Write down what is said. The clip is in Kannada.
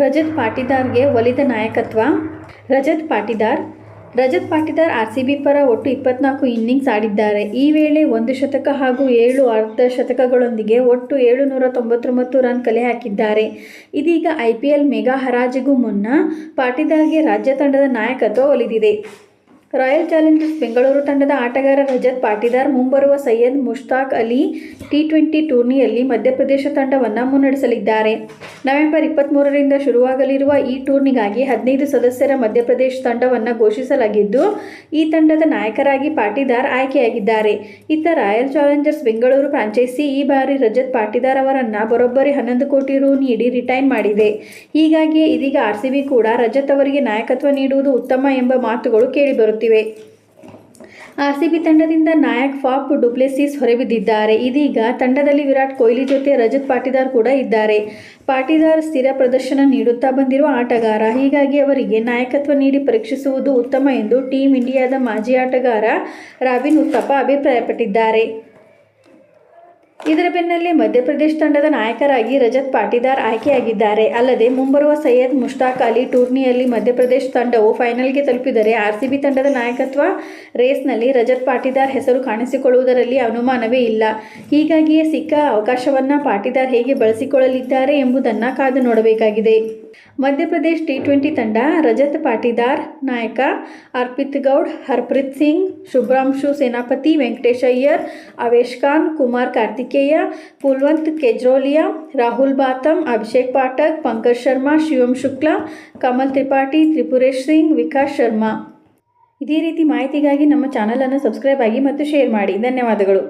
ರಜತ್ ಪಾಟಿದಾರ್ಗೆ ಒಲಿದ ನಾಯಕತ್ವ. ರಜತ್ ಪಾಟಿದಾರ್ ಆರ್ಸಿಬಿ ಪರ ಒಟ್ಟು 24 ಇನ್ನಿಂಗ್ಸ್ ಆಡಿದ್ದಾರೆ. ಈ ವೇಳೆ 1 ಶತಕ ಹಾಗೂ 7 ಅರ್ಧ ಶತಕಗಳೊಂದಿಗೆ ಒಟ್ಟು 799 ರನ್ ಕಲೆ ಹಾಕಿದ್ದಾರೆ. ಇದೀಗ IPL ಮೆಗಾ ಹರಾಜಿಗೂ ಮುನ್ನ ಪಾಟಿದಾರ್ಗೆ ರಾಜ್ಯ ತಂಡದ ನಾಯಕತ್ವ ಒಲಿದಿದೆ. ರಾಯಲ್ ಚಾಲೆಂಜರ್ಸ್ ಬೆಂಗಳೂರು ತಂಡದ ಆಟಗಾರ ರಜತ್ ಪಾಟಿದಾರ್ ಮುಂಬರುವ ಸಯ್ಯದ್ ಮುಷ್ತಾಕ್ ಅಲಿ T20 ಟೂರ್ನಿಯಲ್ಲಿ ಮಧ್ಯಪ್ರದೇಶ ತಂಡವನ್ನು ಮುನ್ನಡೆಸಲಿದ್ದಾರೆ. ನವೆಂಬರ್ 23ರಿಂದ ಶುರುವಾಗಲಿರುವ ಈ ಟೂರ್ನಿಗಾಗಿ 15 ಸದಸ್ಯರ ಮಧ್ಯಪ್ರದೇಶ ತಂಡವನ್ನು ಘೋಷಿಸಲಾಗಿದ್ದು, ಈ ತಂಡದ ನಾಯಕರಾಗಿ ಪಾಟಿದಾರ್ ಆಯ್ಕೆಯಾಗಿದ್ದಾರೆ. ಇತ್ತ ರಾಯಲ್ ಚಾಲೆಂಜರ್ಸ್ ಬೆಂಗಳೂರು ಫ್ರಾಂಚೈಸಿ ಈ ಬಾರಿ ರಜತ್ ಪಾಟಿದಾರ್ ಅವರನ್ನು ಬರೋಬ್ಬರಿ 11 ಕೋಟಿ ರು ನೀಡಿ ರಿಟೈನ್ ಮಾಡಿದೆ. ಹೀಗಾಗಿಯೇ ಇದೀಗ RCB ಕೂಡ ರಜತ್ ಅವರಿಗೆ ನಾಯಕತ್ವ ನೀಡುವುದು ಉತ್ತಮ ಎಂಬ ಮಾತುಗಳು ಕೇಳಿಬರುತ್ತಿವೆ. RCB ತಂಡದಿಂದ ನಾಯಕ್ ಫಾಫ್ ಡು ಪ್ಲೆಸಿಸ್ ಹೊರಬಿದ್ದಿದ್ದಾರೆ. ಇದೀಗ ತಂಡದಲ್ಲಿ ವಿರಾಟ್ ಕೊಹ್ಲಿ ಜೊತೆ ರಜತ್ ಪಾಟಿದಾರ್ ಕೂಡ ಇದ್ದಾರೆ. ಪಾಟಿದಾರ್ ಸ್ಥಿರ ಪ್ರದರ್ಶನ ನೀಡುತ್ತಾ ಬಂದಿರುವ ಆಟಗಾರ. ಹೀಗಾಗಿ ಅವರಿಗೆ ನಾಯಕತ್ವ ನೀಡಿ ಪರೀಕ್ಷಿಸುವುದು ಉತ್ತಮ ಎಂದು ಟೀಮ್ ಇಂಡಿಯಾದ ಮಾಜಿ ಆಟಗಾರ ರಾಬಿನ್ ಉತ್ತಪ್ಪ ಅಭಿಪ್ರಾಯಪಟ್ಟಿದ್ದಾರೆ. ಇದರ ಬೆನ್ನಲ್ಲೇ ಮಧ್ಯಪ್ರದೇಶ ತಂಡದ ನಾಯಕರಾಗಿ ರಜತ್ ಪಾಟಿದಾರ್ ಆಯ್ಕೆಯಾಗಿದ್ದಾರೆ. ಅಲ್ಲದೆ ಮುಂಬರುವ ಸಯ್ಯದ್ ಮುಷ್ತಾಕ್ ಅಲಿ ಟೂರ್ನಿಯಲ್ಲಿ ಮಧ್ಯಪ್ರದೇಶ ತಂಡವು ಫೈನಲ್ಗೆ ತಲುಪಿದರೆ RCB ತಂಡದ ನಾಯಕತ್ವ ರೇಸ್ನಲ್ಲಿ ರಜತ್ ಪಾಟಿದಾರ್ ಹೆಸರು ಕಾಣಿಸಿಕೊಳ್ಳುವುದರಲ್ಲಿ ಅನುಮಾನವೇ ಇಲ್ಲ. ಹೀಗಾಗಿಯೇ ಸಿಕ್ಕ ಅವಕಾಶವನ್ನು ಪಾಟಿದಾರ್ ಹೇಗೆ ಬಳಸಿಕೊಳ್ಳಲಿದ್ದಾರೆ ಎಂಬುದನ್ನು ಕಾದು ನೋಡಬೇಕಾಗಿದೆ. ಮಧ್ಯಪ್ರದೇಶ T20 ತಂಡ ರಜತ್ ಪಾಟಿದಾರ್ ನಾಯಕ, ಅರ್ಪಿತ್ ಗೌಡ್, ಹರ್ಪ್ರೀತ್ ಸಿಂಗ್, ಶುಭ್ರಾಂಶು ಸೇನಾಪತಿ, ವೆಂಕಟೇಶ್ ಅಯ್ಯರ್, ಅವೇಶ್ ಖಾನ್, ಕುಮಾರ್ ಕಾರ್ತಿಕೇಯ, ಕುಲ್ವಂತ್ ಕೆಜ್ರೋಲಿಯಾ, ರಾಹುಲ್ ಬಾತಮ್, ಅಭಿಷೇಕ್ ಪಾಠಕ್, ಪಂಕಜ್ ಶರ್ಮಾ, ಶಿವಮ್ ಶುಕ್ಲಾ, ಕಮಲ್ ತ್ರಿಪಾಠಿ, ತ್ರಿಪುರೇಶ್ ಸಿಂಗ್, ವಿಕಾಸ್ ಶರ್ಮಾ. ಇದೇ ರೀತಿ ಮಾಹಿತಿಗಾಗಿ ನಮ್ಮ ಚಾನಲನ್ನು ಸಬ್ಸ್ಕ್ರೈಬ್ ಆಗಿ ಮತ್ತು ಶೇರ್ ಮಾಡಿ. ಧನ್ಯವಾದಗಳು.